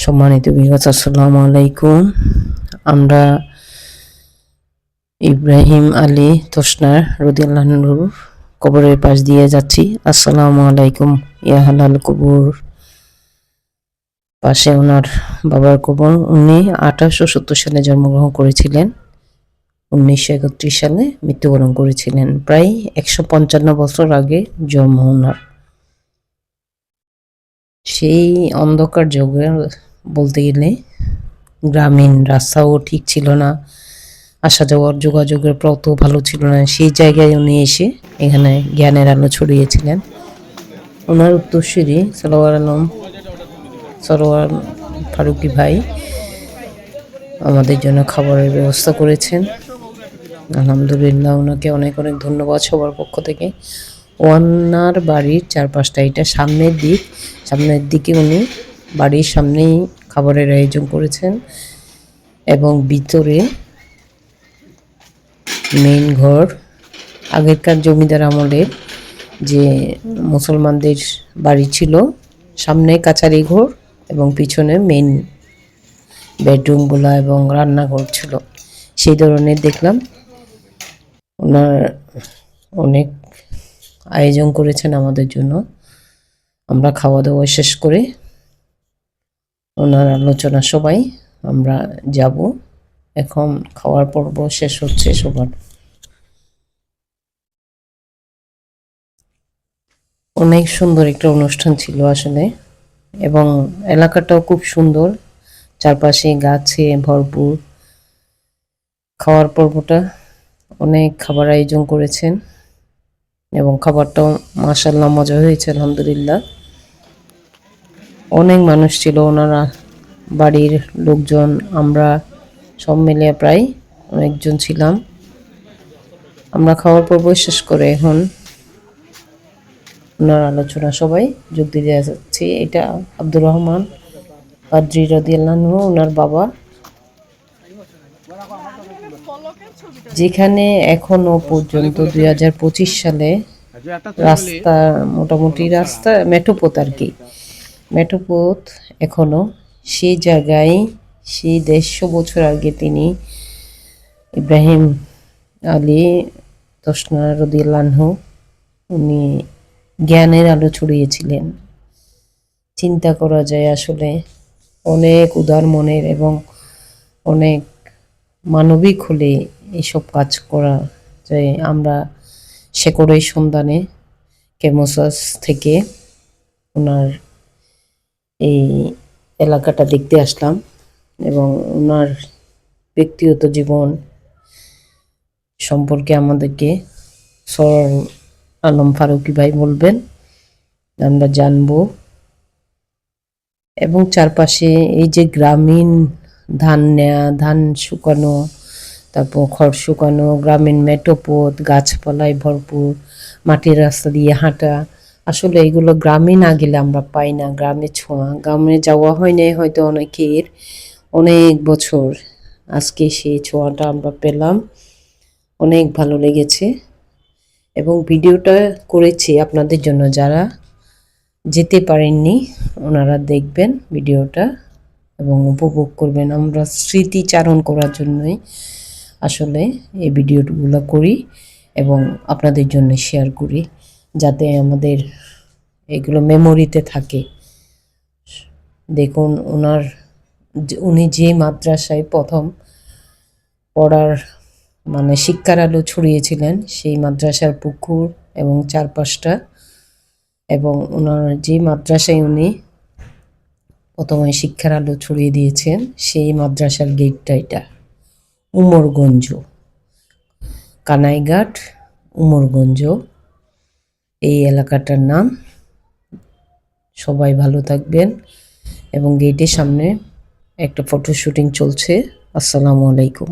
সম্মানিত ভিউয়ার্স, আসসালামু আলাইকুম। আমরা ইব্রাহিম আলী তসনার রাদিয়াল্লাহু আনহুর কবরের পাশ দিয়ে যাচ্ছি। আসসালামু আলাইকুম। ইয়া হালাল কবর। পাশে ওনার বাবার কবর। উনি 1870 সালে জন্মগ্রহণ করেছিলেন, 1931 সালে মৃত্যুবরণ করেছিলেন। প্রায় 155 বছর আগে জন্ম ওনার। সেই অন্ধকার যুগে বলতে গেলে গ্রামীণ রাস্তাও ঠিক ছিল না, আসা যাওয়ার যোগাযোগের পথ ভালো ছিল না। সেই জায়গায় উনি এসে এখানে জ্ঞানের আলো ছড়িয়েছিলেন। ওনার উত্তরসূরি সরোয়ার ফারুকী ভাই আমাদের জন্য খাবারের ব্যবস্থা করেছেন। আলহামদুলিল্লাহ, ওনাকে অনেক অনেক ধন্যবাদ সবার পক্ষ থেকে। ওনার বাড়ির চারপাশটা, এটা সামনের দিকে উনি বাড়ির সামনেই খাবারের আয়োজন করেছেন এবং ভিতরে মেইন ঘর, আগেরকার জমিদার আমলের যে মুসলমানদের বাড়ি ছিল, সামনে কাছারি ঘর এবং পিছনে মেইন বেডরুমগুলো এবং রান্নাঘর ছিল, সেই ধরনের দেখলাম। ওনার অনেক আয়োজন করেছেন আমাদের জন্য। আমরা খাওয়া দাওয়া শেষ করে ওনার আলোচনা সবাই আমরা যাব। এখন খাওয়ার পর্ব শেষ হচ্ছে সবার। অনেক সুন্দর একটা অনুষ্ঠান ছিল আসলে, এবং এলাকাটাও খুব সুন্দর, চারপাশে গাছে ভরপুর। খাওয়ার পর্বটা অনেক খাবার আয়োজন করেছেন এবং খাবারটাও মাশাআল্লাহ মজা হয়েছে, আলহামদুলিল্লাহ। অনেক মানুষ ছিল, ওনারা বাড়ির লোকজন, আমরা সব মিলিয়ে প্রায় অনেকজন ছিলাম। আমরা খাওয়ার পর্ব শেষ করে এখন ওনার আলোচনা সবাই যোগ দিতে যাচ্ছি। এটা আব্দুর রহমান কাদরি রাদিয়াল্লাহু আনহু, ওনার বাবা, যেখানে এখনো পর্যন্ত 2025 সালে রাস্তা, মোটামুটি রাস্তা মেঠোপথ আর কি, মেঠোপথ এখনো সেই জায়গায়, সেই 150 বছর আগে তিনি ইব্রাহিম আলী তসনার রাদিয়াল্লাহু আনহু উনি জ্ঞানের আলো ছড়িয়েছিলেন। চিন্তা করা যায় আসলে অনেক উদার মনের এবং অনেক মানবিক হলে এইসব কাজ করা যায়। আমরা শেকড়ের সন্ধানে কেমোসাস থেকে ওনার এই এলাকাটা দেখতে আসলাম এবং ওনার ব্যক্তিগত জীবন সম্পর্কে আমাদেরকে সরওয়ার আলম ফারুকী ভাই বলবেন, আমরা জানবো। এবং চারপাশে এই যে গ্রামীণ ধান নেয়া, ধান শুকানো, তারপর খড় শুকানো, গ্রামীণ মেঠোপথ, গাছপালায় ভরপুর, মাটির রাস্তা দিয়ে হাঁটা, আসলে এগুলো গ্রামে না গেলে আমরা পাই না। গ্রামে ছোঁয়া, গ্রামে যাওয়া হয় না হয়তো অনেকের, অনেক বছর, আজকে সেই ছোঁয়াটা আমরা পেলাম। অনেক ভালো লেগেছে এবং ভিডিওটা করেছি আপনাদের জন্য, যারা যেতে পারেননি ওনারা দেখবেন ভিডিওটা এবং উপভোগ করবেন। আমরা স্মৃতিচারণ করার জন্যই আসলে এই ভিডিওগুলো করি এবং আপনাদের জন্য শেয়ার করি, যাতে আমাদের এগুলো মেমোরিতে থাকে। দেখুন উনি যে মাদ্রাসায় প্রথম পড়ার মানে শিক্ষার আলো ছড়িয়েছিলেন, সেই মাদ্রাসার পুকুর এবং চারপাশটা, এবং ওনার যে মাদ্রাসায় উনি প্রথমে শিক্ষার আলো ছড়িয়ে দিয়েছেন, সেই মাদ্রাসার গেটটা এটা উমরগঞ্জ, কানাইঘাট উমরগঞ্জ এই এলাকাটার নাম। সবাই ভালো থাকবেন এবং গেটের সামনে একটা ফটো শুটিং চলছে। আসসালামু আলাইকুম।